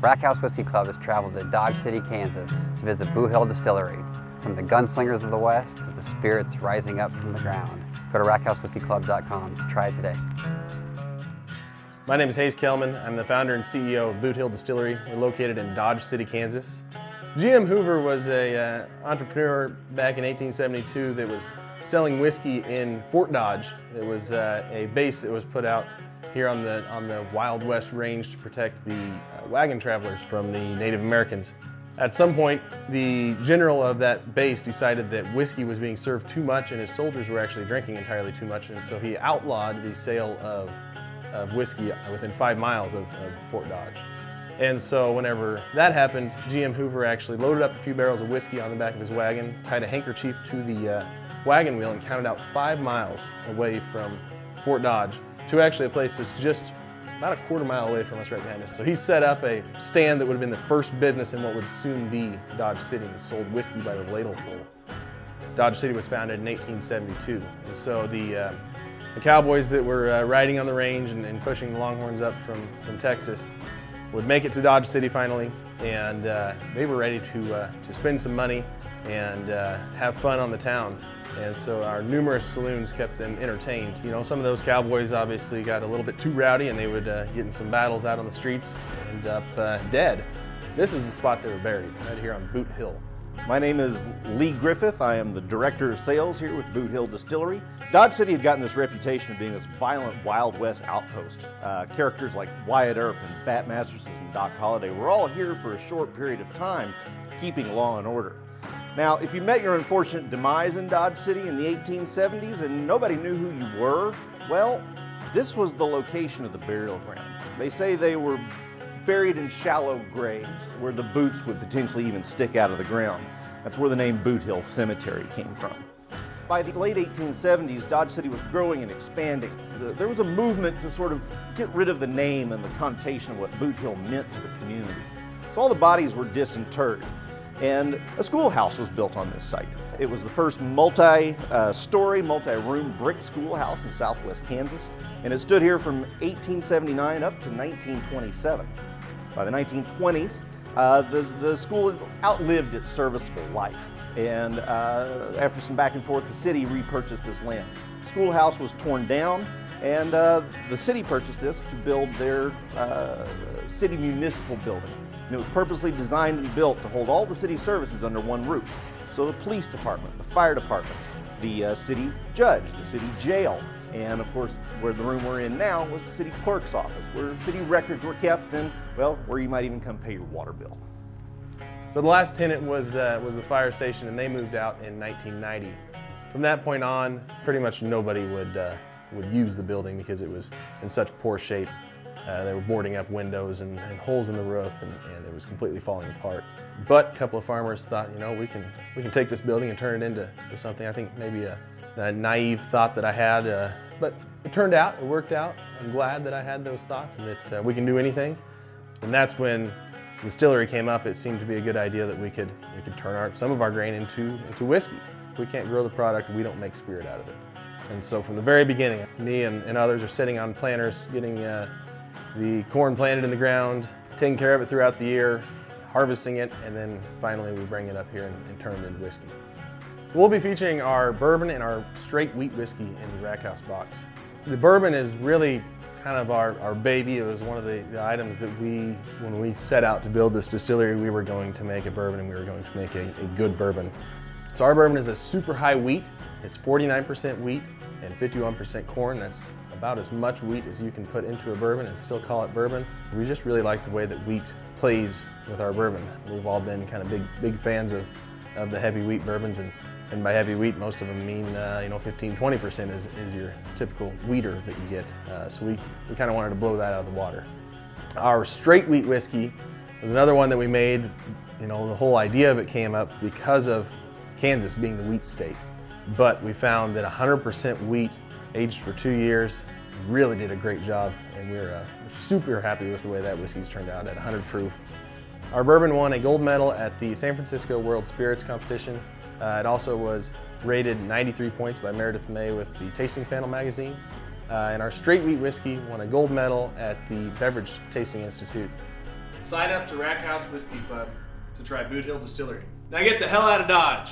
RackHouse Whiskey Club has traveled to Dodge City, Kansas to visit Boot Hill Distillery. From the Gunslingers of the West to the spirits rising up from the ground. Go to RackHouseWhiskeyClub.com to try today. My name is Hayes Kelman. I'm the founder and CEO of Boot Hill Distillery. We're located in Dodge City, Kansas. GM Hoover was an entrepreneur back in 1872 that was selling whiskey in Fort Dodge. It was a base that was put out here on the Wild West Range to protect the wagon travelers from the Native Americans. At some point, the general of that base decided that whiskey was being served too much and his soldiers were actually drinking entirely too much, and so he outlawed the sale of whiskey within 5 miles of Fort Dodge. And so whenever that happened, GM Hoover actually loaded up a few barrels of whiskey on the back of his wagon, tied a handkerchief to the wagon wheel and counted out 5 miles away from Fort Dodge to actually a place that's just about a quarter-mile away from us right behind us. So he set up a stand that would have been the first business in what would soon be Dodge City, and sold whiskey by the ladleful. Dodge City was founded in 1872, and so the cowboys that were riding on the range and pushing the longhorns up from Texas would make it to Dodge City finally, and they were ready to spend some money and have fun on the town. And so our numerous saloons kept them entertained. You know, some of those cowboys obviously got a little bit too rowdy and they would get in some battles out on the streets and end up dead. This is the spot they were buried, right here on Boot Hill. My name is Lee Griffith. I am the Director of Sales here with Boot Hill Distillery. Dodge City had gotten this reputation of being this violent Wild West outpost. Characters like Wyatt Earp and Bat Masterson and Doc Holliday were all here for a short period of time, keeping law and order. Now, if you met your unfortunate demise in Dodge City in the 1870s and nobody knew who you were, well, this was the location of the burial ground. They say they were buried in shallow graves where the boots would potentially even stick out of the ground. That's where the name Boot Hill Cemetery came from. By the late 1870s, Dodge City was growing and expanding. There was a movement to sort of get rid of the name and the connotation of what Boot Hill meant to the community. So all the bodies were disinterred, and a schoolhouse was built on this site. It was the first multi-story, multi-room brick schoolhouse in southwest Kansas, and it stood here from 1879 up to 1927. By the 1920s, the school had outlived its serviceable life, and after some back and forth, the city repurchased this land. The schoolhouse was torn down, and the city purchased this to build their city municipal building. And it was purposely designed and built to hold all the city services under one roof. So the police department, the fire department, the city judge, the city jail, and of course, where the room we're in now was the city clerk's office, where city records were kept and, well, where you might even come pay your water bill. So the last tenant was the fire station, and they moved out in 1990. From that point on, pretty much nobody would use the building because it was in such poor shape. They were boarding up windows and holes in the roof, and it was completely falling apart. But a couple of farmers thought, you know, we can take this building and turn it into something. I think maybe a naive thought that I had, but it turned out, it worked out. I'm glad that I had those thoughts and that we can do anything. And that's when the distillery came up. It seemed to be a good idea that we could turn some of our grain into whiskey. If we can't grow the product, we don't make spirit out of it. And so from the very beginning, me and others are sitting on planters, getting the corn planted in the ground, taking care of it throughout the year, harvesting it, and then finally we bring it up here and turn it into whiskey. We'll be featuring our bourbon and our straight wheat whiskey in the RackHouse box. The bourbon is really kind of our baby. It was one of the items that when we set out to build this distillery, we were going to make a bourbon and we were going to make a good bourbon. So our bourbon is a super high wheat. It's 49% wheat and 51% corn. That's about as much wheat as you can put into a bourbon and still call it bourbon. We just really like the way that wheat plays with our bourbon. We've all been kind of big fans of the heavy wheat bourbons, and by heavy wheat, most of them mean 15-20% is your typical wheater that you get. So we kind of wanted to blow that out of the water. Our straight wheat whiskey was another one that we made. You know, the whole idea of it came up because of Kansas being the wheat state. But we found that 100% wheat, aged for 2 years, really did a great job, and we're super happy with the way that whiskey's turned out at 100 proof. Our bourbon won a gold medal at the San Francisco World Spirits Competition. It also was rated 93 points by Meredith May with the Tasting Panel magazine. And our straight wheat whiskey won a gold medal at the Beverage Tasting Institute. Sign up to RackHouse Whiskey Club to try Boot Hill Distillery. Now get the hell out of Dodge.